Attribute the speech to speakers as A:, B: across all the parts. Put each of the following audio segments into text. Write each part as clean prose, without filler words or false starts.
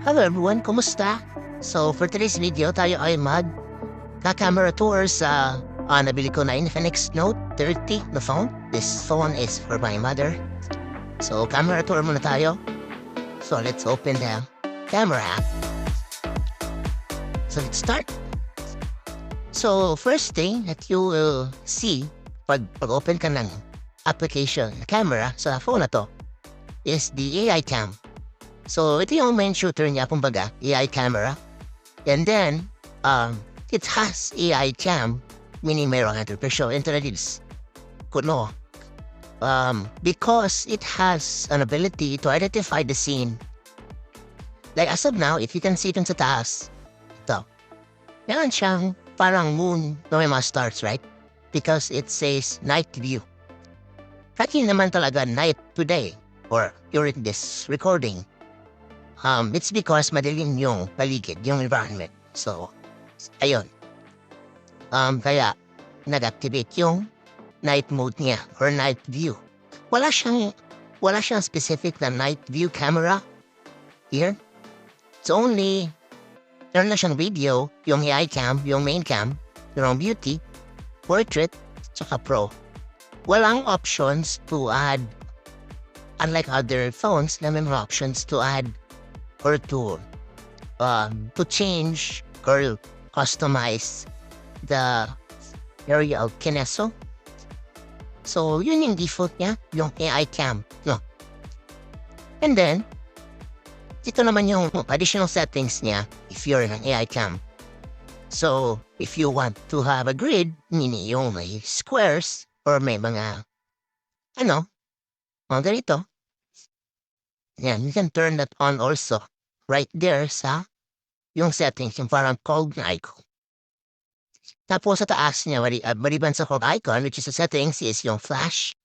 A: Hello everyone, kumusta? So for today's video, tayo ay mag-camera tour sa nabili ko na Infinix Note30 na phone. This phone is for my mother. So camera tour muna tayo. So let's open the camera app. So let's start. So first thing that you will see pag-open ka ng application camera sa phone na to is the AI cam. So, ito yung main shooter niya, kumbaga, AI camera. And then, it has AI cam, meaning mayroong interpretation intelligence. Kuno. Because it has an ability to identify the scene. Like, as of now, if you can see dun sa taas, ito. Meron siyang parang moon na may mga stars, right? Because it says night view. Kaki naman talaga night today, or during this recording. It's because madilim yung paligid, yung environment. So, ayun. Kaya, nag-activate yung night mode niya or night view. Wala siyang specific na night view camera here. It's only, meron na siyang video, yung AI cam, yung main cam, yung beauty, portrait, tsaka pro. Walang options to add, unlike other phones, na may mga options to add or to change or customize the area of kineso. So, yun yung default niya, yung AI cam. No. And then, ito naman yung additional settings niya if you're an AI cam. So, if you want to have a grid, meaning yung may squares or may mga, mga ganito, yan, you can turn that on also. Right there sa yung settings, yung parang cold na icon. Tapos sa taas niya, maliban sa cold icon, which is the settings, is yung flash,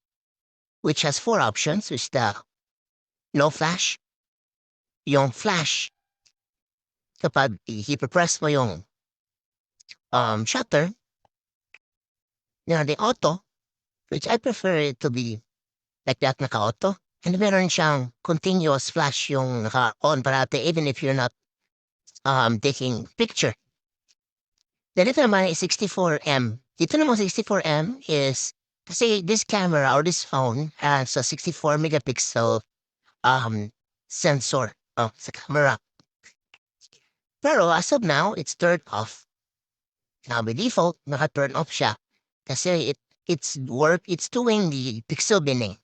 A: which has 4 options, which is the no flash. Yung flash, kapag i-press mo yung shutter, the auto, which I prefer it to be like that naka-auto. And meron siyang continuous flash yung naka-on parate even if you're not taking picture. Then ito naman is 64M. Dito naman 64M is kasi this camera or this phone has a 64 megapixel sensor sa camera. Pero as of now, it's turned off. Now by default, naka-turn off siya. Kasi it's doing the pixel binning.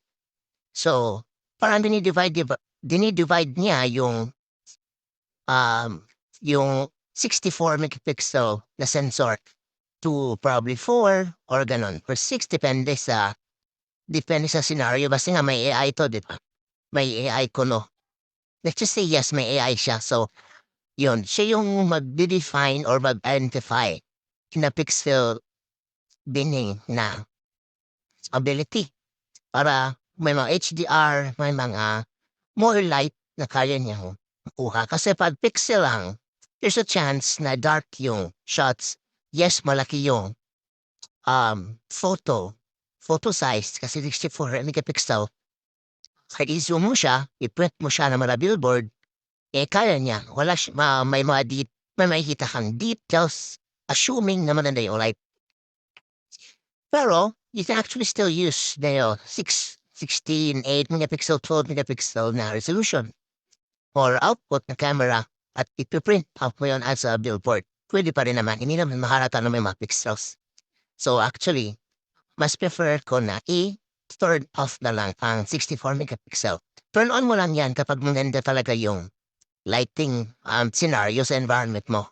A: So, parang dinidivide niya yung 64 megapixel na sensor to probably 4 or ganon. Or 6 depende sa scenario. Basta nga may AI to, di ba? May AI ko, no? Let's just say yes, may AI siya. So, yun. Siya yung mag-define or mag-identify na pixel binning na ability para may mga HDR, may mga more light na kaya niyang makuha. Kasi pag pixel lang, there's a chance na dark yung shots. Yes, malaki yung photo size kasi 64 megapixel. Kahit i-zoom mo siya, i-print mo siya na mala billboard, kaya niya. Wala may mga may makikita kang details, assuming naman na yung light. Pero, you can actually still use the 16, 8 megapixel, 12 megapixel na resolution or output na camera at ipiprint out mo yun as a billboard. Pwede pa rin naman, hindi naman maharata na may mga pixels. So actually, mas prefer ko na i-turn off na lang ang 64 megapixel. Turn on mo lang yan kapag maganda talaga yung lighting scenario sa environment mo.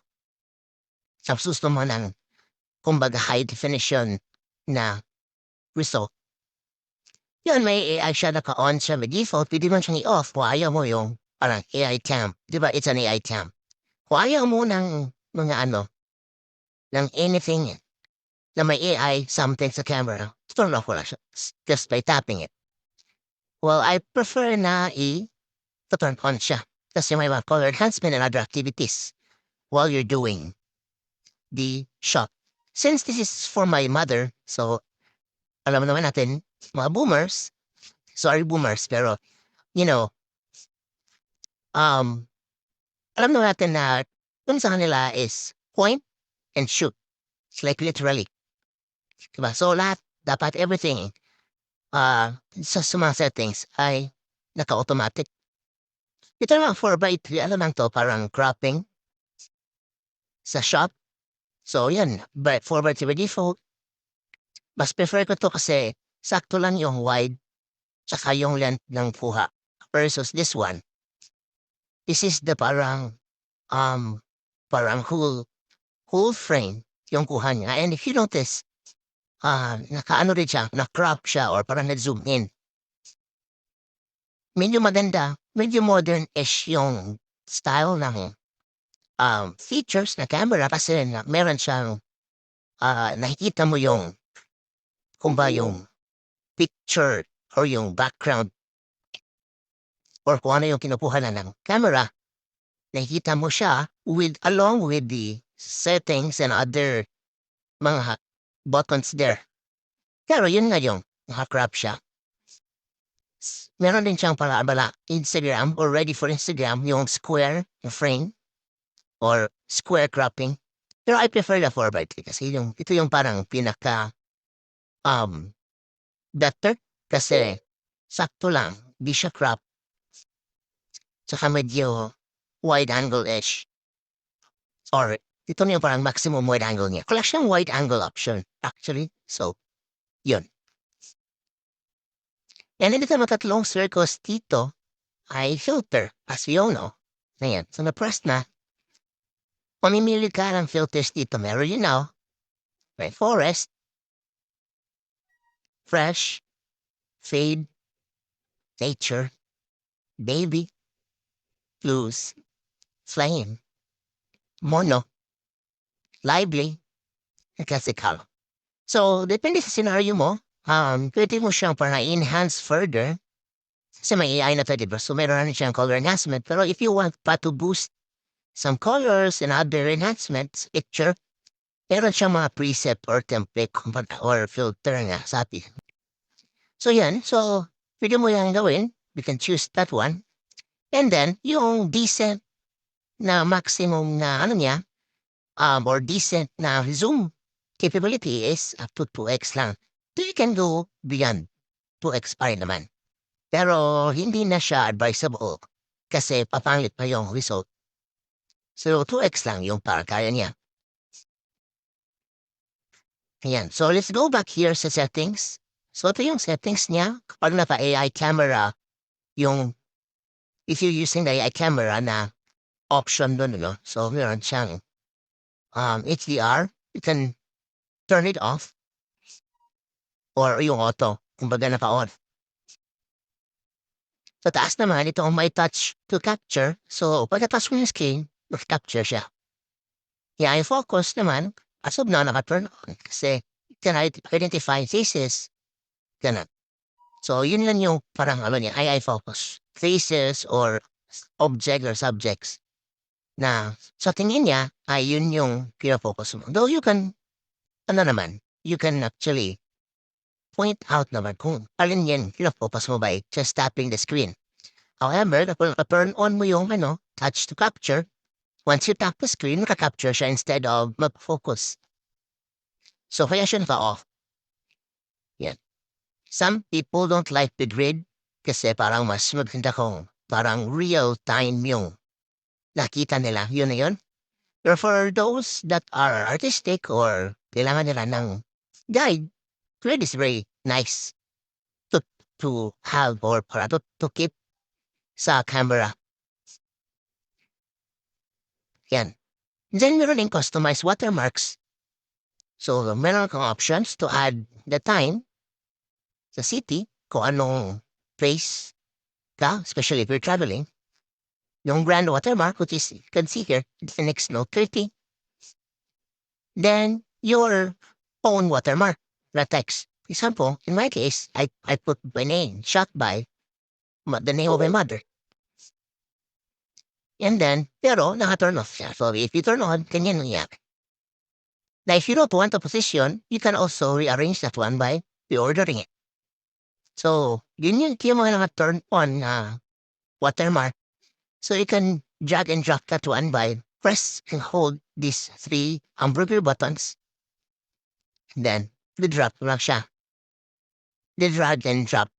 A: Sa gusto mo ng, kumbaga, high definition na result. Yun, may AI siya, naka-on siya by default. Pwede man siyang i-off kung ayaw mo yung parang AI cam. Di ba? It's an AI cam. Kung ayaw mo ng mga ng anything na may AI something sa camera, turn off wala siya. Just by tapping it. Well, I prefer na i-turn on siya. Kasi may mga color enhancement and other activities while you're doing the shot. Since this is for my mother, so alam naman natin, mga boomers, sorry boomers, pero, you know, Alam na natin na dun sa kanila is point and shoot. It's like literally, 'di ba? So lahat dapat everything, sa mga settings ay naka-automatic. Ito naman 4x3 ano lang 'to parang cropping sa shop. So 'yan, but 4x3 by default, mas prefer ko 'to kasi sakto lang yung wide tsaka yung length ng kuha versus this one. This is the um, parang whole frame yung kuha niya and if you notice, nakaano rin siya, na-crop siya or parang na-zoom in. Medyo maganda, medyo modern-ish yung style ng, features na camera kasi meron siyang, nakikita mo yung kung ba yung picture or yung background or kung ano yung kinukuhanan ng camera, nakikita mo siya along with the settings and other mga buttons there. Pero yun nga yung naka-crop siya. Meron din siyang pala Instagram or ready for Instagram yung square na frame or square cropping. Pero I prefer the 4x3 kasi ito yung parang pinaka, um, better kasi sakto lang, di siya crop, tsaka medyo wide angle-ish or ito na yung parang maximum wide angle niya. Wala siyang wide angle option actually. So, yun. And then ito tatlong circles dito ay filter as we all know. Ayan. So, na-press na. Mamimili ka ng filters dito. Meron yun now. Forest, fresh, fade, nature, baby, blues, flame, mono, lively, and classical. So, depende sa scenario mo, pwede mo siyang parang enhance further kasi may AI na to, diba? So, meron na siyang color enhancement. Pero if you want pa to boost some colors and other enhancements, picture, meron siyang mga preset or template or filter nga sa atin. So, yan. So, pwede mo yan gawin. You can choose that one. And then, yung decent na maximum na ano niya, or decent na zoom capability is up to 2x lang. So, you can go beyond 2x pa rin naman. Pero, hindi na siya advisable kasi papangit pa yung result. So, 2x lang yung para kaya niya. Ayan. So, let's go back here sa settings. So, ito yung settings niya. Kapag naka-AI camera, yung if you're using the AI camera na option doon, no? So, meron siyang HDR. You can turn it off or yung auto, kumbaga naka-on. Sa taas naman, ito ang may touch to capture. So, pagka-touch mo yung screen, mag-capture siya. Yeah, yung focus naman, as of now, naka-turn on kasi it can identify faces. Ganun. So, yun lang yung parang ano niya, AI focus. Faces or object or subjects na sa tingin niya ay yun yung kino-focus mo. Though you can, ano naman, you can actually point out naman kung alin yan kino-focus mo by just tapping the screen. However, kapag turn on mo yung touch to capture, once you tap the screen, maka-capture siya instead of mag-focus. So, kaya siya naka-off. Yan. Some people don't like the grid kasi parang mas maganda kung parang real-time yung nakita nila. Yun na yun. Pero for those that are artistic or kailangan nila ng guide, grid is very nice to have or para to keep sa camera. Yan. Then meron din customized watermarks. So, meron kang options to add the time sa city, kung anong place ka, especially if you're traveling. Yung brand watermark, which is, you can see here, Infinix Note30. Then, your phone watermark, the text. For example, in my case, I put my name, shot by the name of my mother. And then, pero naka-turn off siya. So, if you turn on, ganyan nangyari. Now, if you don't want a position, you can also rearrange that one by reordering it. So, yun yung mga naka-turn on na watermark So you can drag and drop that one by press and hold these three hamburger buttons. Then, the drop lang siya. The drag and drop.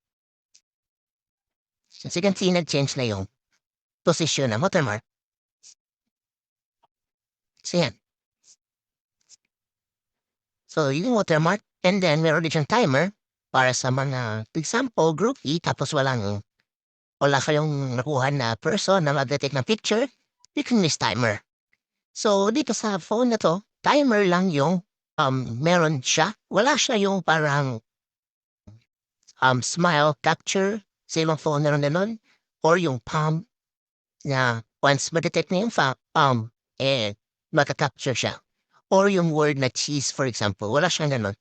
A: So you can see nag-change na yung position ng watermark. So yan. So yung watermark. And then, meron din siyang timer para sa mga, for example, groupie, tapos wala kayong nakuha na person na mag-detect ng picture, you can use timer. So, dito sa phone na 'to, timer lang yung, meron siya. Wala siya yung parang, smile capture sa ibang phone meron gano'n or yung palm na once ma-detect na yung palm, maka-capture siya or yung word na cheese for example, wala siyang gano'n.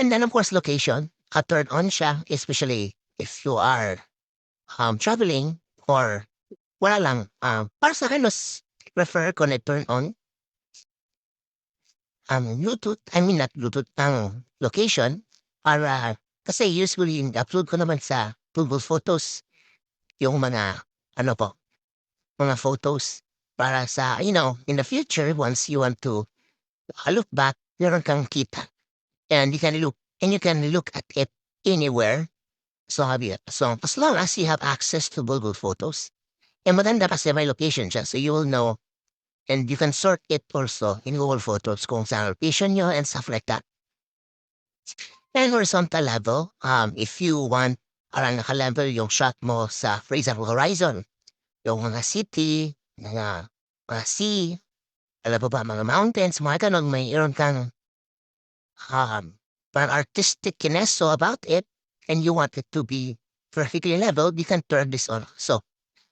A: And then of course location, turn on siya especially if you are, traveling or wala lang, para sa'kin mas prefer ko na turn on. Bluetooth, I mean not Bluetooth, ang location para kasi usually upload ko naman sa Google Photos yung mga ano po, mga photos para sa in the future once you want to, look back, meron kang kita and you can look at it anywhere. So, so as long as you have access to Google Photos, maganda kasi may location siya so you will know and you can sort it also in Google Photos kung saan location niyo and stuff like that. And horizontal level, if you want parang naka-level yung shot mo sa, for example, horizon, yung mga city, mga sea, alam mo ba, mga mountains, mga ganon, mayroon kang parang artistic kineso about it, and you want it to be perfectly leveled, you can turn this on. So,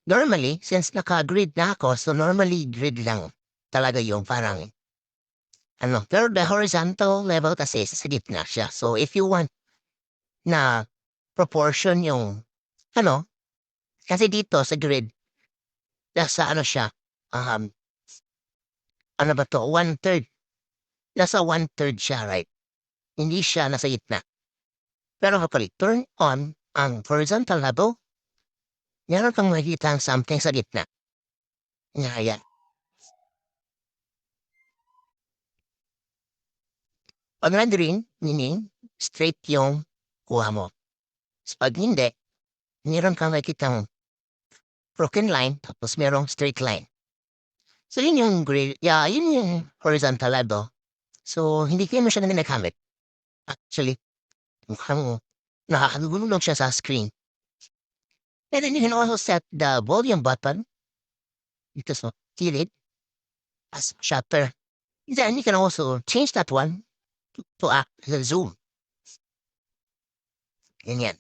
A: normally, since naka-grid na ako, so normally grid lang talaga yung parang pero the horizontal level kasi sa gitna siya. So, if you want na proportion yung ano, kasi dito sa grid, nasa ano siya, um, ano ba 'to, 1/3. Nasa 1/3 siya, right? Hindi siya nasa gitna. Pero kapag turn on ang horizontal level, meron kang makikitang something sa gitna. Yan. Pag rendering, meaning straight yung kuha mo. So, pag hindi, meron kang makikitang broken line tapos merong straight line. So, yun yung yun yung horizontal level. So, hindi ko masyadong ginagamit. Actually, mukhang nakakagulong siya sa screen. And then you can also set the volume button dito sa gilid as shutter. Then you can also change that one to act as a zoom. Ganyan.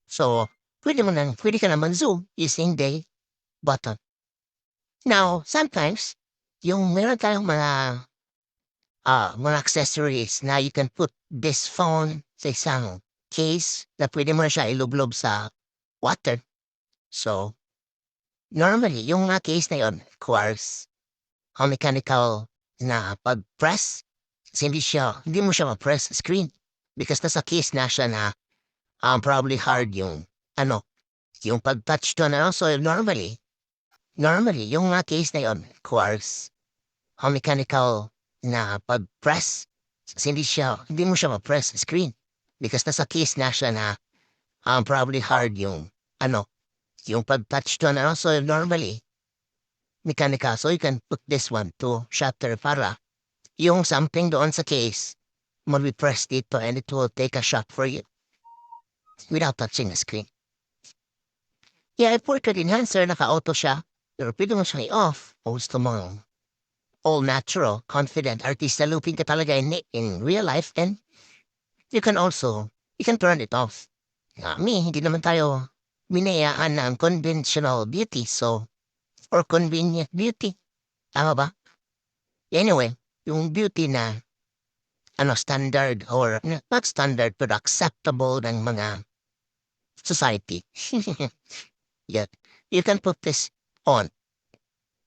A: So, pwede ka naman zoom using the button. Now, sometimes, yung meron tayong mga accessories na you can put this phone sa isang case na pwede mo na siya ilublob sa water. So, normally, yung mga case na yun requires a mechanical na pag-press. Kasi hindi mo siya ma-press sa screen. Because nasa case na siya na probably hard yung pag-touch to na. So, normally, yung mga case na yun requires a mechanical na pag-press. Kasi hindi mo siya ma-press sa screen. Because nasa case na siya na probably hard yung pag-touch to na. So, normally, mechanical. So, you can put this one to shutter para yung something doon sa case mag-press dito and it will take a shot for you without touching the screen. Yeah, portrait enhancer, naka-auto siya. Pero pwede mo siyang i-off. O gusto mo all natural, confident, artista looping ka talaga in real life and you can turn it off. Hindi naman tayo minayaan ng conventional beauty or convenient beauty. Tama ba? Anyway, yung beauty na standard or not standard but acceptable ng mga society. Yeah. You can put this on.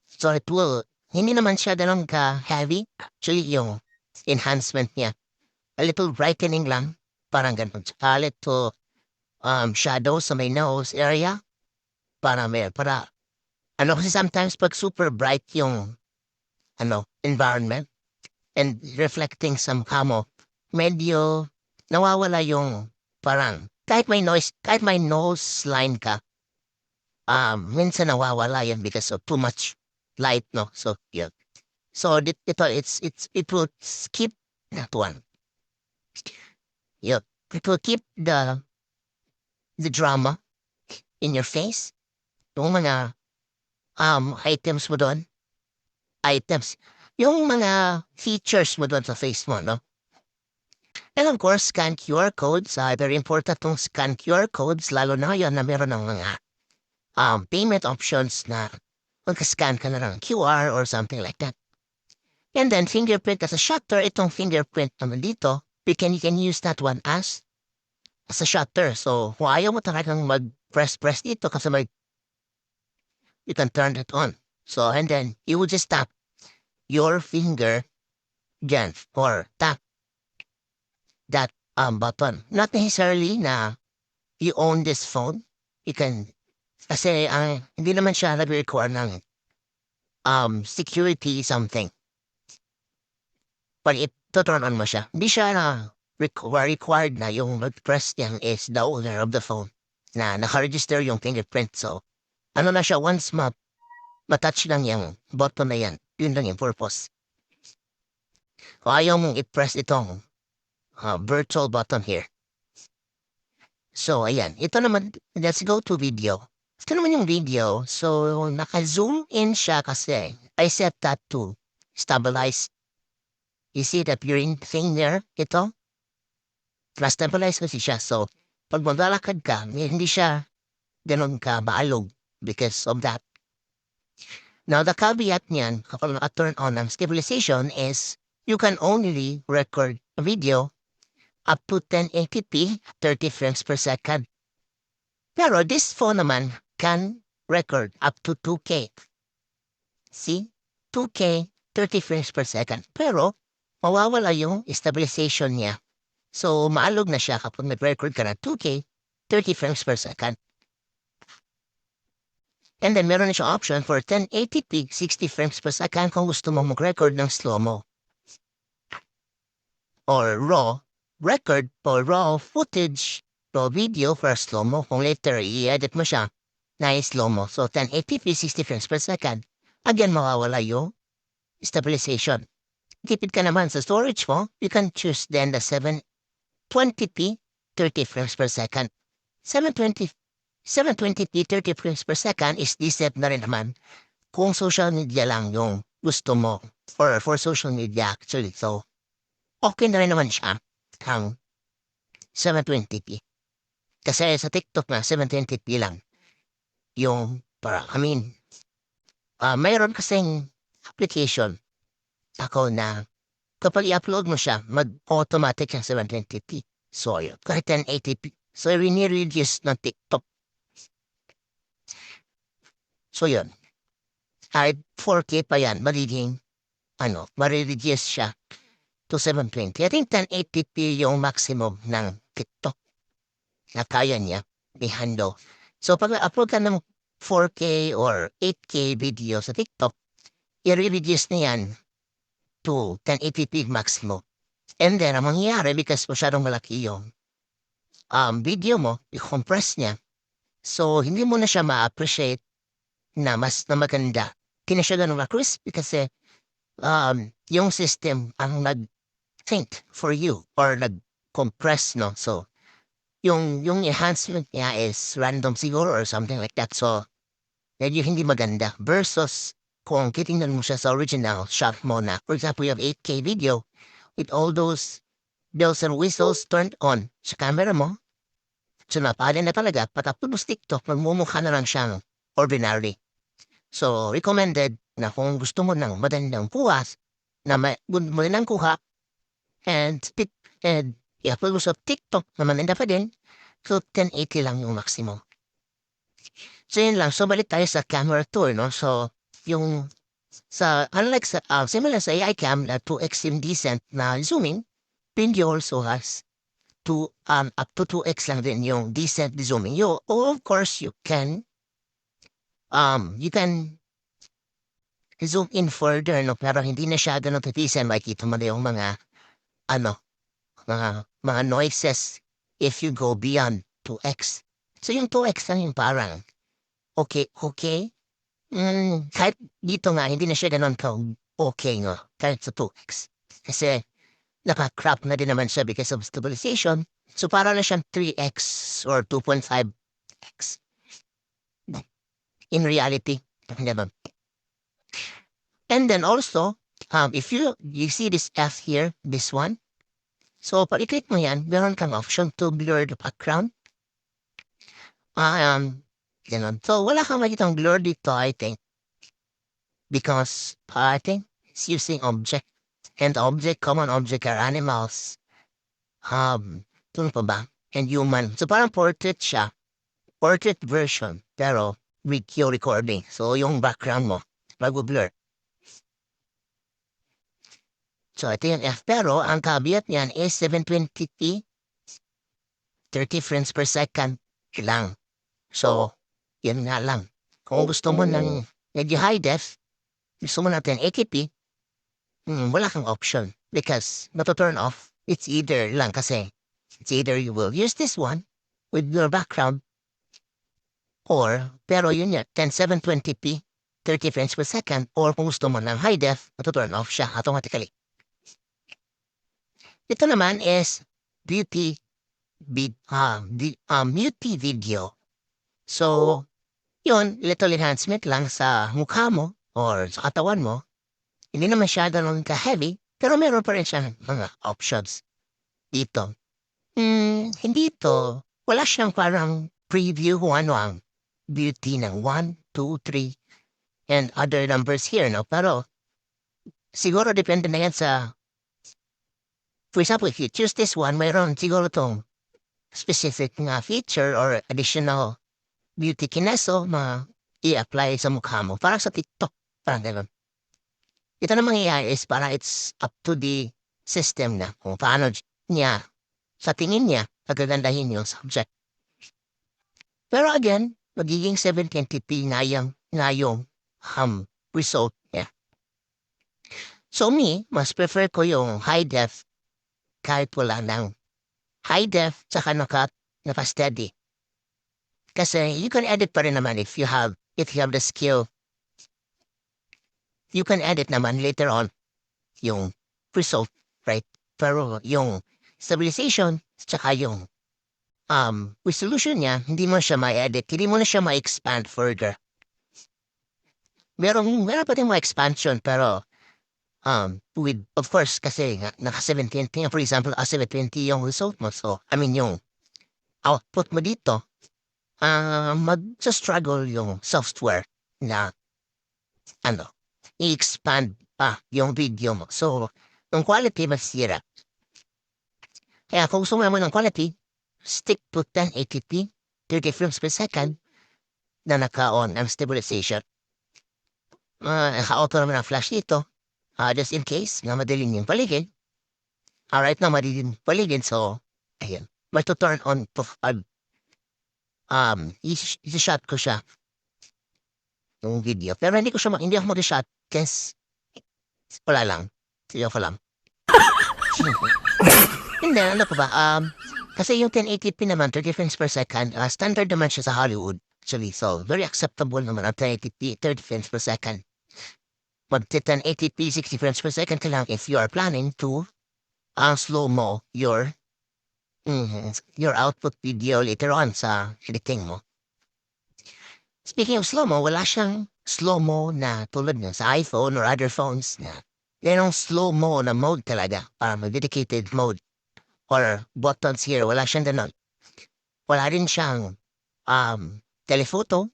A: So it will, hindi naman siya ganun ka-heavy. Actually, yung enhancement niya, a little brightening lang. Parang ganun. A little shadow sa may nose area. para kasi sometimes pag super bright yung environment and reflecting some camo, medyo nawawala yung parang kahit may nose line ka, minsan nawawala yan because of too much light, no? So, yeah. So, it will keep that one. Yep. It will keep the drama in your face. Yung mga items mo doon, items. Yung mga features mo doon sa face mo, no? And of course, scan QR codes. Very important tong scan QR codes, lalo na ngayon na meron ng mga payment options na magka-scan ka na ng QR or something like that. And then fingerprint as a shutter, itong fingerprint naman dito, you can use that one as a shutter. So, kung ayaw mo talagang mag-press dito kasi you can turn it on. So, and then you will just tap your finger dyan or tap that button. Not necessarily na you own this phone. You can, kasi hindi naman siya nag-require ng security something. But turn on mo siya. Hindi siya na required na yung mag-press niyang is the owner of the phone na naka-register yung fingerprint. So, na siya, once matouch lang yung button na yan, yun lang yung purpose. Kung ayaw mong i-press itong virtual button here. So, ayan. Ito naman, let's go to video. Ito naman yung video. So, naka-zoom in siya kasi I set that to stabilize. You see that green thing there? Ito? Na-stabilize kasi siya. So, pag maglalakad ka, hindi siya ganun ka maalog because of that. Now, the caveat niyan, kapag naka-turn on ng stabilization is you can only record a video up to 1080p, 30 frames per second. Pero this phone naman can record up to 2K. See? 2K, 30 frames per second. Pero, mawawala yung stabilization niya. So, maalog na siya kapag nag-record ka na 2K, 30 frames per second. And then, meron na siya option for 1080p, 60 frames per second kung gusto mo mag-record ng slow-mo. Or raw record for raw footage, raw video for slow-mo. Kung later, i-edit mo siya na slow-mo. So, 1080p, 60 frames per second. Again, mawawala yung stabilization. Tipid ka naman sa storage mo, you can choose then the 720p, 30 frames per second. 720p, 30 frames per second is decent na rin naman kung social media lang yung gusto mo. Or for social media actually. So, okay na rin naman siya ang 720p. Kasi sa TikTok na 720p lang. Yung, mayroon kasing application ako na kapag i-upload mo siya, mag-automatic yung 720p. So, yun. Kahit 1080p. So, reduce ng TikTok. So, yun. Kahit 4K pa yan, marireduce siya to 720. I think 1080p yung maximum ng TikTok na kaya niya i-handle. So, pag upload ka ng 4K or 8K video sa TikTok, i-reduce na yan to 1080p maximum. And then, ang mangyayari, because masyadong malaki yung video mo, i-compress niya. So, hindi mo na siya ma-appreciate na mas na maganda. Hindi na siya ganun crispy kasi yung system ang nag-think for you or nag-compress, no? So, yung enhancement niya is random siguro or something like that. So, medyo hindi maganda. Versus, kung titingnan mo siya sa original shot mo na, for example, you have 8K video with all those bells and whistles turned on sa camera mo. So, napali na talaga. Patapos TikTok, magmumukha na lang siyang ordinary. So, recommended na kung gusto mo ng magandang kuha, na magandang kuha, and i-upload mo sa TikTok na maganda pa din, so 1080 lang yung maximum. So, yun lang. So, balik tayo sa camera tour, no? So, yung unlike similar sa AI cam na 2x yung decent na zooming, video also has up to 2x lang din yung decent zooming. Of course, you can You can zoom in further, no, pero hindi na siya gano'n titisan. Makikita mo na yung mga, ano, mga noises if you go beyond 2x. So yung 2x lang yung parang, okay, okay. Kahit dito nga, hindi na siya gano'n ka okay nga, kahit sa 2x. Kasi naka-crop na din naman siya because of stabilization. So para na siyang 3x or 2.5x in reality. Ganun. And then also, if you see this F here, this one, so pag i-click mo yan, meron kang option to blur the background. Ganun. So wala kang makitang blur dito, I think, because I think it's using object. And object, common object are animals. Ano pa ba? And human. So parang portrait siya. Portrait version. Pero with your recording. So yung background mo, mag-blur. So ito yung F. Pero ang caveat niyan is 720p, 30 frames per second lang. So, yun nga lang. Kung gusto mo ng medyo high def, gusto mo natin 80p, wala kang option. Because turn off. It's either lang kasi. It's either you will use this one with your background or, pero yun yan, 720p, 30 frames per second, or kung gusto mo ng high def, turn off siya automatically. Ito naman is beauty video. So, yun, little enhancement lang sa mukha mo or sa katawan mo. Hindi naman siya ganun ka-heavy, pero meron pa rin siya mga options dito. Hindi ito. Wala siyang parang preview kung ano ang beauty ng 1, 2, 3, and other numbers here, no? Pero, siguro depende na yan sa, for example, if you choose this one, mayroon siguro tong specific nga feature or additional beauty kineso na i-apply sa mukha mo. Parang sa TikTok. Parang gano'n. Ito na mangyayari is para it's up to the system na kung paano niya, sa tingin niya, pagagandahin yung subject. Pero again, magiging 720p na yung result niya. So me, mas prefer ko yung high def kahit wala ng high def tsaka naka-steady. Kasi you can edit pa rin naman if you have the skill. You can edit naman later on yung result, right? Pero yung stabilization tsaka yung resolution niya, hindi mo siya ma-edit, hindi mo na siya ma-expand further. Meron pa din mga expansion pero with, of course, kasi naka 720, for example, 720 yung result mo. So, I mean, yung output mo dito, mag-struggle yung software na, i-expand pa yung video mo. So, yung quality masira. Kaya kung gusto mo ng quality, stick to 1080p, 30 frames per second, na naka-on ang stabilization. Naka-auto naman ang flash dito. Just in case na madilim yung paligid. Alright na madilim paligid, so, ayun. May to turn on to, i-shot ko siya yung video. Pero hindi ako mag-shot kasi wala lang. Siya ko lang. Hindi, ano pa ba? Kasi yung 1080p naman, 30 frames per second, standard naman siya sa Hollywood. Actually, so, very acceptable naman ang 1080p, 30 frames per second. Mag-1080p, 60 frames per second ka lang if you are planning to slow-mo your output video later on sa editing mo. Speaking of slow-mo, wala siyang slow-mo na tulad ng sa iPhone or other phones na yan ang slow-mo na mode talaga, parang dedicated mode or buttons here. Wala siyang ganun. Wala rin siyang telephoto.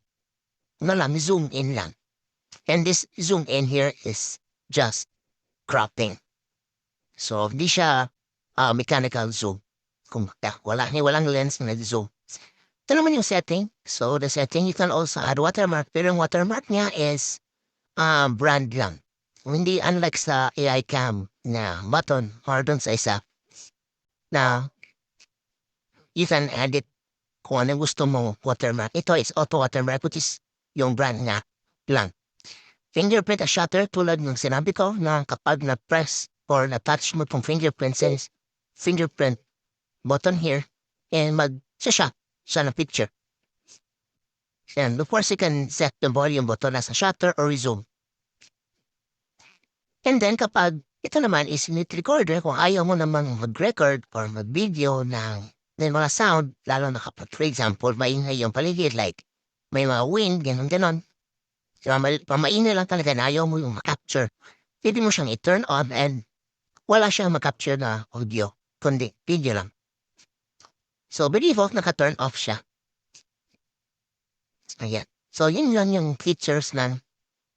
A: Ano lang, zoom in lang. And this zoom in here is just cropping. So, hindi siya mechanical zoom. Kung walang lens na zoom. Ito naman yung setting. So, the setting, you can also add watermark. Pero yung watermark niya is brand lang. Hindi unlike sa AI cam na button or dun sa isa na you can edit kung ano gusto mo watermark. Ito is auto watermark which is yung brand nga lang. Fingerprint at shutter tulad ng sinabi ko na kapag na-press or na-touch mo tong fingerprint says fingerprint button here and mag-shot siya ng picture. And of course, you can set the volume button as a shutter or resume. And then kapag ito naman is need recorder, kung ayaw mo namang mag-record or mag-video ng mga sound, lalo na kapag, for example, maingay yung paligid, like may mga wind, ganon. Maingay lang talaga na ayaw mo yung capture. Pwede mo siyang i-turn on and wala siyang mag-capture na audio, kundi video lang. So, by default, naka-turn off siya. Ayan. So, yun lang yung features ng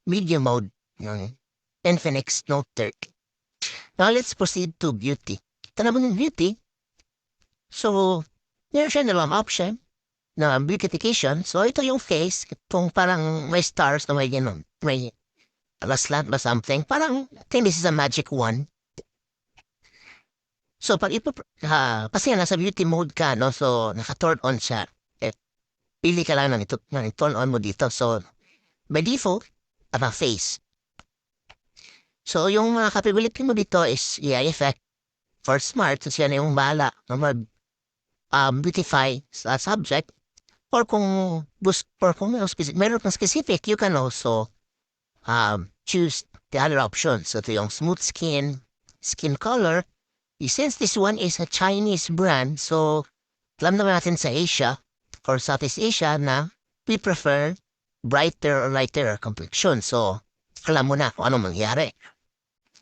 A: media mode ng Infinix Note30. Now, let's proceed to beauty. Ito naman yung beauty. So, meron siya nalang option na beautification. So, ito yung face. Itong parang may stars na may ganun. May slant ba something. Parang, I think this is a magic one. So, pag kasi nasa beauty mode ka, no? So, naka-turn on siya. Pili ka lang na turn on mo dito. So, by default, face. So, yung mga capability mo dito is AI effect for smart. So, siya na yung bahala na beautify sa subject. Or kung meron kang specific, you can also choose the other options. So, ito yung smooth skin color. Since this one is a Chinese brand, so alam naman natin sa Asia or Southeast Asia na we prefer brighter or lighter complexion. So, alam mo na kung ano mangyari.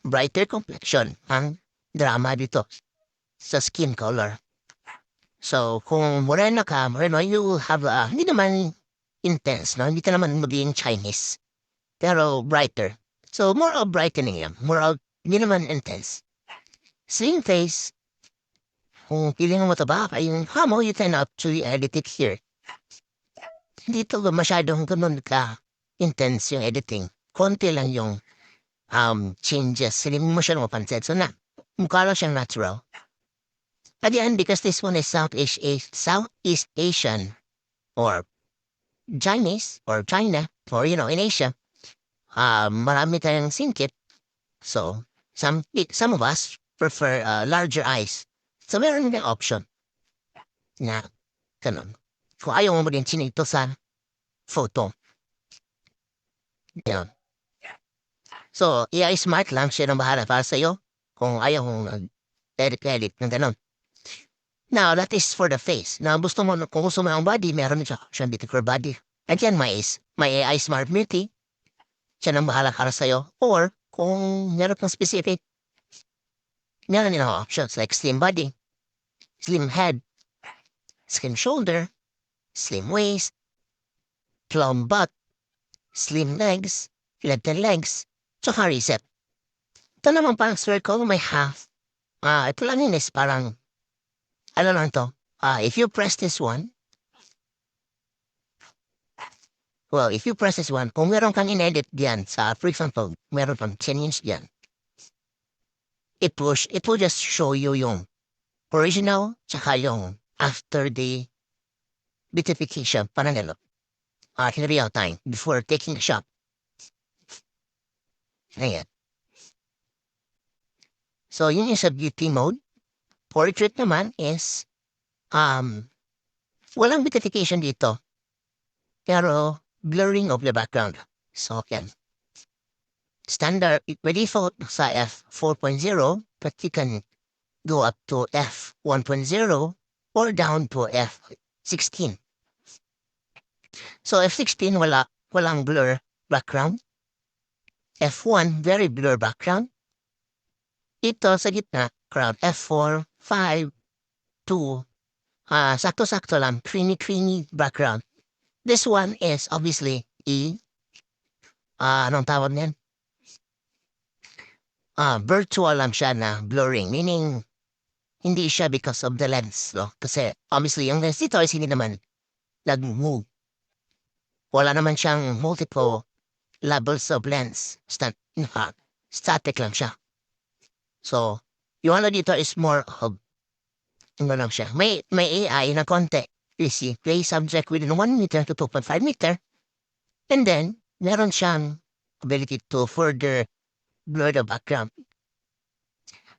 A: Brighter complexion ang drama dito sa skin color. So, kung moreno ka, you will have hindi naman intense, no? Hindi ka naman magiging Chinese. Pero brighter. So, more of brightening yan. Hindi naman intense. Same face. Kung feeling mo mataba ka, yung hamo, you can actually edit it here. Hindi to masyadong ganun ka intense yung editing. Konti lang yung changes. Hindi mo siya mapansin. So mukha lang siyang natural. At the end, because this one is Southeast Asian or Chinese or China or in Asia, marami tayong singkit. So, some of us prefer larger eyes. So, meron ng option na ganun. Kung ayaw mo din sinito sa photo. Yan. So, AI smart lang siya ng bahala para sa'yo kung ayaw mong edit ng ganun. Now, that is for the face. Now, kung gusto mo ang body, meron siya option dito for body. Again, may AI smart beauty. Siya ng bahala para sa'yo. Or, kung meron kang specific, meron din ako options like slim body, slim head, slim shoulder, slim waist, plump butt, slim legs, flatten legs, tsaka reset. Ito naman parang circle, may half. Ito lang yun is parang, ano lang to, if you press this one, kung meron kang in-edit diyan sa, for example, meron kang change diyan, it will just show you yung original tsaka yung after the beautification, parang gano'n. In real time, before taking a shot. Ayan. So, yun yung sa beauty mode. Portrait naman is, walang beautification dito. Pero, blurring of the background. So, yan. Standard, by default sa f4.0, but you can go up to f1.0 or down to f16. So, f16, walang blur background. F1, very blur background. Ito, sa gitna, crowd. F4, 5, 2, sakto-sakto lang, creamy background. This one is obviously anong tawag niyan? Virtual lang siya na blurring, meaning hindi siya because of the lens, no? Kasi obviously yung lens dito is hindi naman nag-move. Wala naman siyang multiple levels of lens. Static lang siya. So, yung ano dito is more of ano lang siya. May AI na konti. You see, play subject within 1 meter to 2.5 meter. And then, meron siyang ability to further blur the background.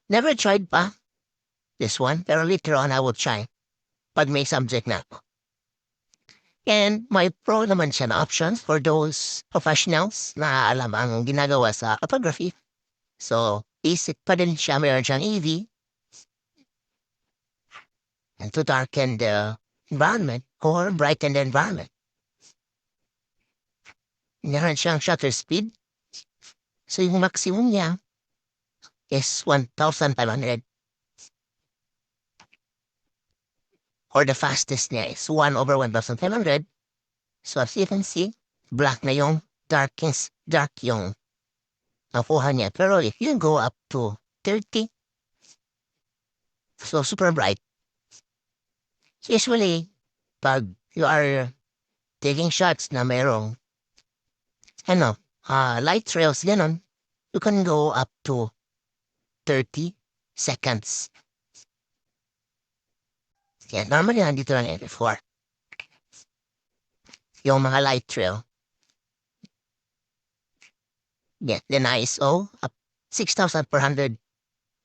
A: Never tried pa this one, pero later on I will try pag may subject na ako. And may pro naman siya na options for those professionals na alam ang ginagawa sa photography. So, basic pa din siya. Meron siyang EV and to darken the environment or brighten the environment. Meron siyang shutter speed. So, yung maximum niya is 1,500. Or the fastest niya is 1/1,500. So, as you can see, black na yung dark yung nakuha niya. Pero if you go up to 30, so super bright. Usually, pag you are taking shots na mayroong, light trails, ganon, you can go up to 30 seconds. Yeah, normally nandito lang before. Yung mga light trail. Yeah, then ISO up 6,400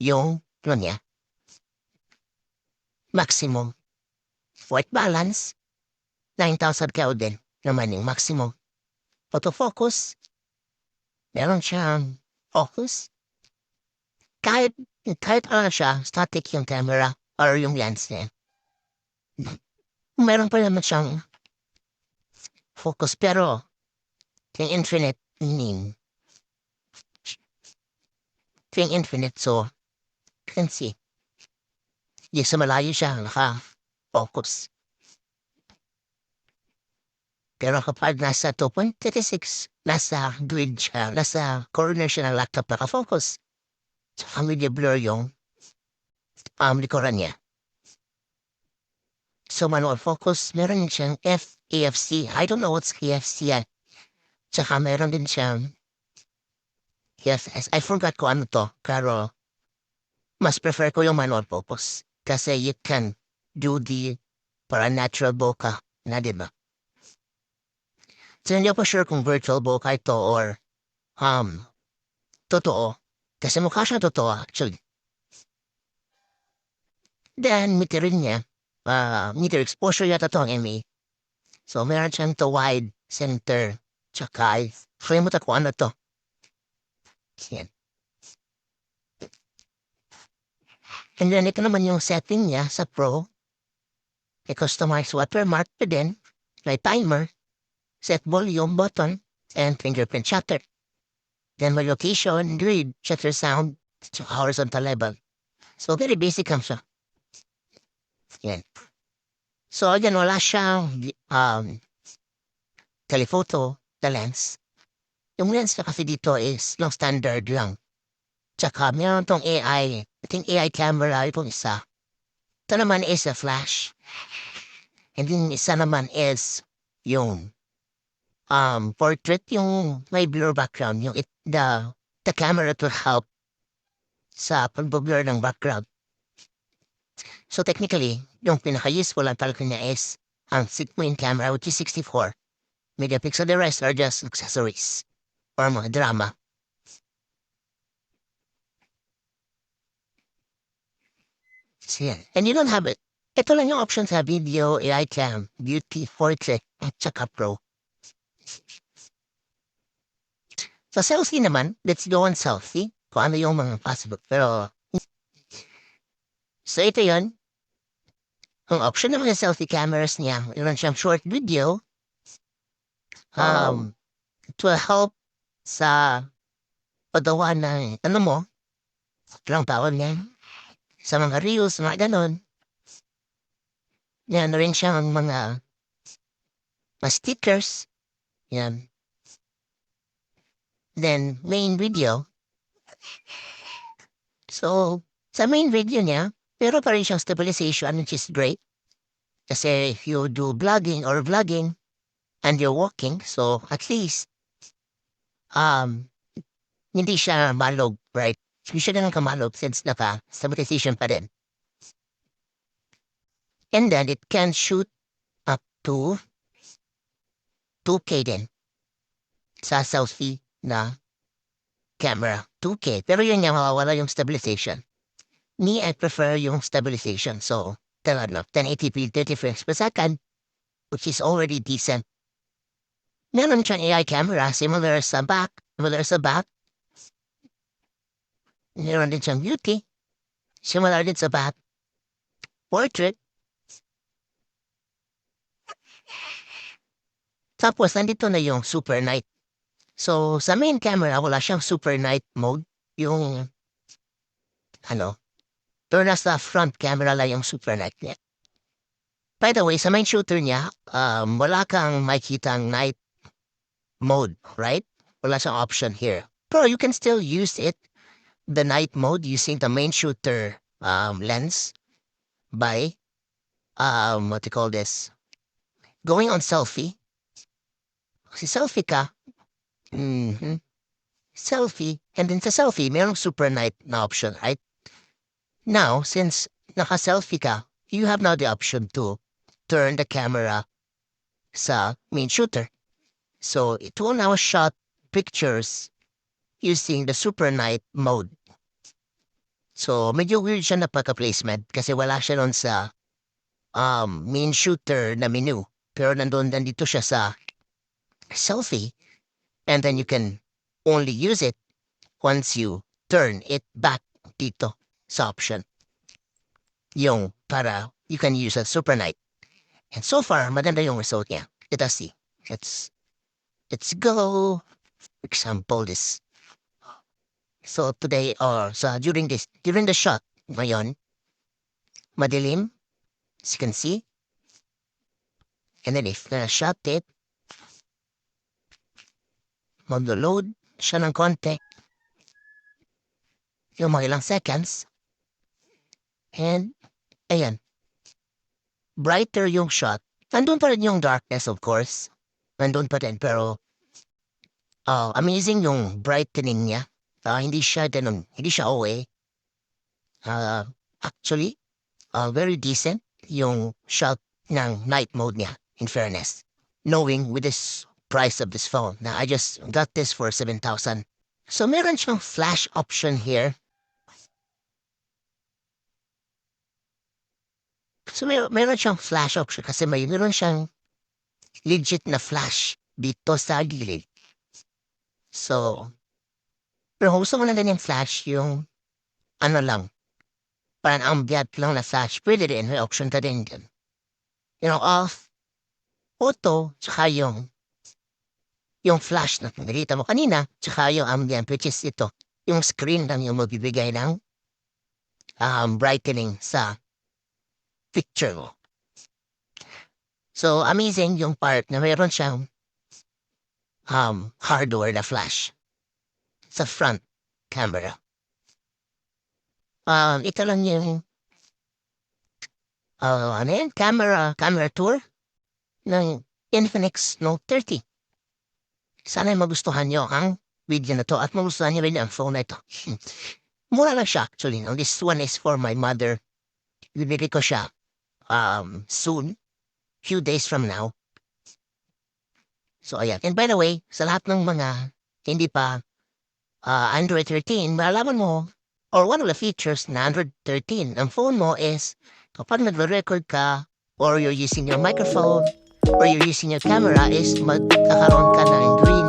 A: yung niya. Maximum. White balance, 9,000 Kelvin naman yung maximum. Autofocus, meron siyang focus. Kahit siya, static yung camera or yung lens niya. Meron pa naman siyang focus pero yung infinite so you can see. Di sa malayo siya naka-focus. Pero kapag nasa 2.36, nasa grid siya, nasa corner siya ng laptop naka-focus. Saka medyo blur yung likuran niya. So manual focus, meron din siyang AFC. I don't know what's AFC yan. Tsaka meron din siyang EFS. I forgot ko ano to, pero mas prefer ko yung manual focus. Kasi you can do the para natural bokeh na, diba? So hindi ako sure kung virtual bokeh ito or totoo. Kasi mukha siya totoo actually. Then meter rin niya. Meter exposure yata to ang MA. So meron siyang to wide center. Tsaka frame mo ta kung ano to. Yan. And then ito naman yung setting niya sa Pro. I-customize watermark pa din. May timer. Set volume button. And fingerprint shutter. Then my location, grid, shutter sound, horizontal level. So very basic lang siya. Yan. So again, wala siyang telephoto, the lens. Yung lens na kasi dito is long standard lang. Tsaka meron tong AI. I think AI camera itong isa. Ito naman is a flash. And then isa naman is yung portrait, yung may blur background. Yung the camera to help sa pag-blur ng background. So technically, yung pinaka-useful lang talaga niya is ang main camera which is 64 megapixel. The rest are just accessories or mga drama. So yan. And you don't have it. Ito lang yung option sa video, AI cam, beauty, portrait, at saka pro. Sa selfie naman, let's go on selfie. Kung ano yung mga possible. Pero, so ito yun. Ang option naman sa selfie cameras niya, meron siyang short video to help sa paggawa ng, ano mo, lang tawag niya, sa mga reels, mga ganon. Yan, rin siyang mga stickers. Yan. Then, main video. So, sa main video niya, pero pa rin siyang stabilization, which is great. Kasi if you do vlogging and you're walking, so at least, hindi siya malog, right? Hindi siya ganun kamalog since stabilization pa rin. And then, it can shoot up to 2K din. sa selfie na camera. 2K. Pero yun nga, mawawala yung stabilization. Me, I prefer yung stabilization. So, 1080p, 30 frames per second, which is already decent. Meron siyang AI camera, similar sa back. Meron din siyang beauty, similar din sa back. Portrait. Tapos, nandito na yung super night. So, sa main camera, wala siyang super night mode. Yung, pero nasa front camera lang yung super night niya. By the way, sa main shooter niya, wala kang makikitang night mode, right? Wala siyang option here. Pero you can still use it, the night mode, using the main shooter lens by, what you call this, going on selfie. Si selfie ka, selfie, and then sa selfie, mayroong super night na option, right? Now, since naka-selfie ka, you have now the option to turn the camera sa main shooter. So, it will now shot pictures using the super night mode. So, medyo weird siya na pagka-placement kasi wala siya nun sa main shooter na menu. Pero nandito siya sa selfie, and then you can only use it once you turn it back dito sa option. Yung para you can use a super night. And so far, maganda yung result niya. Let us see. Let's go. Example this. So today, or during the shot, ngayon, madilim, as you can see. And then if na-shot it, mag-load siya ng konti. Yung mga ilang seconds. And, ayan. Brighter yung shot. Nandun pa rin yung darkness, of course. Nandun pa rin, pero amazing yung brightening niya. Hindi siya ganun. Hindi siya OA. Actually, very decent yung shot ng night mode niya, in fairness. Knowing with this price of this phone. Now, I just got this for 7,000. So, meron siyang flash option here. So, meron siyang flash option kasi meron siyang legit na flash dito sa gilid. So, pero gusto mo na din yung flash, yung parang ambient lang na flash. Pwede rin, may option ka din dyan. Off, auto, tsaka yung flash na nakita mo kanina, tsaka yung ambient, which is ito. Yung screen lang yung magbibigay ng brightening sa picture mo. So, amazing yung part na mayroon siyang hardware na flash sa front camera. Ito lang yung camera tour ng Infinix Note30. Sana magustuhan nyo ang video na to at magustuhan nyo rin ang phone na ito. Mura lang siya actually. No? This one is for my mother. Bibili ko siya soon. Few days from now. So, ayan. And by the way, sa lahat ng mga hindi pa Android 13, malalaman mo, or one of the features na Android 13, ang phone mo is, kapag nagre-record ka, or you're using your microphone, or you're using your camera, is magkakaroon ka ng green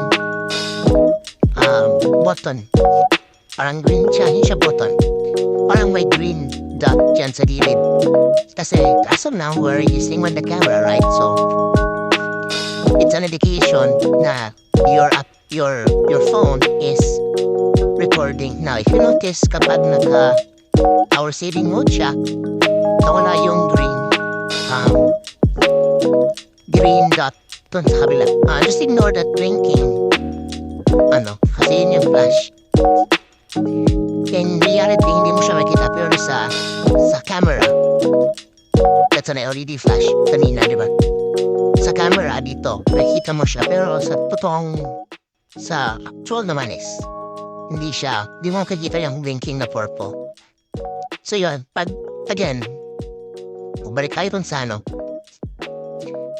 A: button. Parang green siya, hindi siya button. Parang may green dot dyan sa gilid. Kasi, as of now, we're using the camera, right? So, it's an indication na your phone is recording. Now, if you notice, kapag naka-hour saving mode siya, nawala yung green dot dun sa kabila. Just ignore that blinking. Kasi yun yung flash. In reality, hindi mo siya makita, pero sa camera, that's an LED flash kanina, di ba? Sa camera dito, nakita mo siya, pero sa actual naman is, hindi mo makikita yung blinking na purple. So yun, again, balik kayo dun sa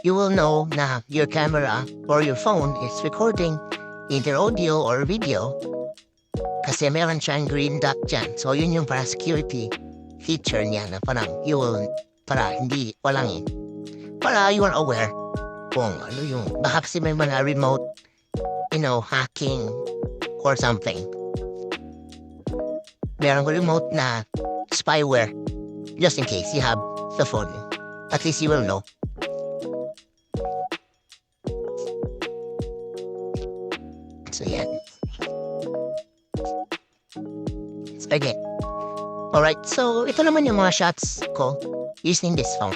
A: you will know na your camera or your phone is recording either audio or video. Kasi meron siyang green dot dyan. So, yun yung para security feature niya na parang para hindi, walang, para you are aware kung ano yung, baka kasi may mga remote, hacking or something. Meron ko remote na spyware just in case you have the phone. At least you will know. So, yan. Okay. Alright, so ito naman yung mga shots ko using this phone.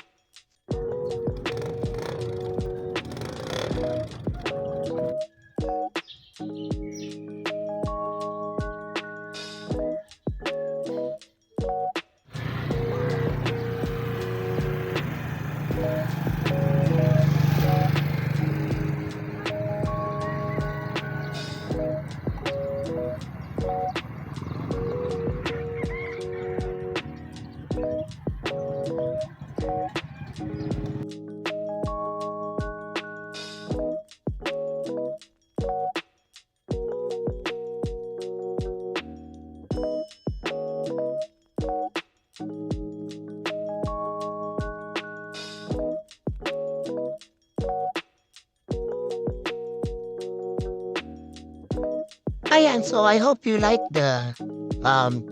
A: Ayan, so I hope you like the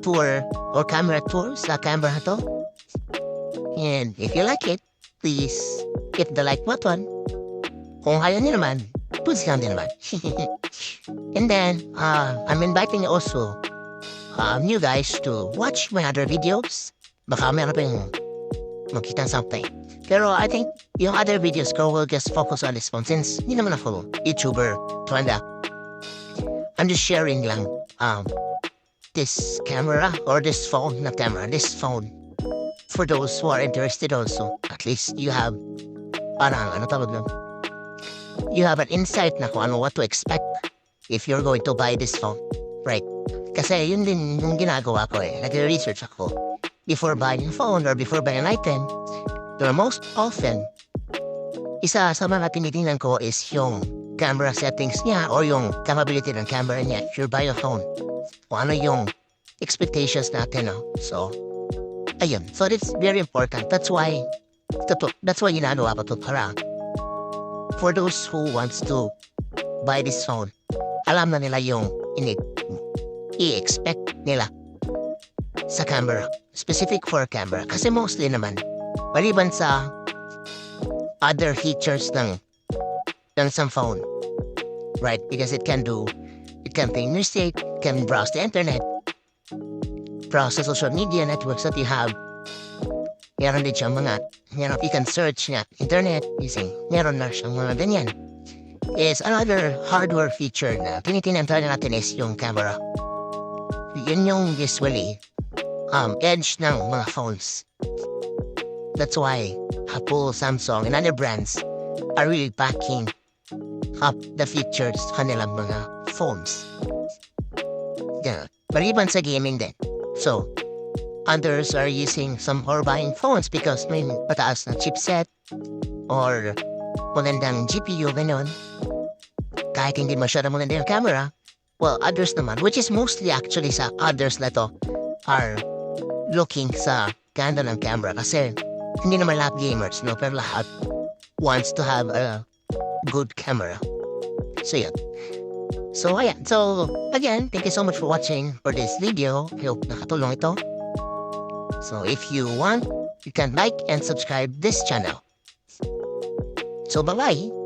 A: tour or camera tour sa camera to. And if you like it, please hit the like button. Kung ayaw niyo naman, please lang din naman. And then, I'm inviting also you guys to watch my other videos. Baka meron pa yung makita something. Pero I think yung other videos ko will just focus on this phone since hindi naman ako YouTuber. Tuwanda. I'm just sharing lang this camera or this phone, not camera, this phone for those who are interested also. At least you have you have an insight na kung what to expect if you're going to buy this phone. Right. Kasi yun din yung ginagawa ko nag-research ako before buying a phone or before buying an item. The most often, isa sa mga tinitingnan ko is yung camera settings niya or yung capability ng camera niya if you buy a phone. Kung ano yung expectations natin, So, ayun. So, it's very important. That's why ginagawa ko to para for those who wants to buy this phone, alam na nila yung i-expect nila sa camera. Specific for camera. Kasi mostly naman, maliban sa other features ng some phone, right? Because it can think music, can browse the internet, browse the social media networks that you have. Meron din siyang mga, you can search nga internet using, meron na siyang mga ganyan. Is another hardware feature na tinitingnan natin is yung camera. Yun yung usually edge ng mga phones. That's why Apple, Samsung, and other brands are really backing up the features sa kanilang mga phones. Yeah. Maliban sa gaming din. So, others are using some or buying phones because may mataas na chipset or magandang GPU, gano'n. Kahit hindi masyadong maganda yung camera, well, others naman, which is mostly actually sa others na to, are looking sa ganda ng camera kasi hindi naman lahat gamers, pero lahat wants to have a good camera. So, yeah. So, ayan. So, again, thank you so much for watching for this video. I hope nakatulong ito. So, if you want, you can like and subscribe this channel. So, bye-bye.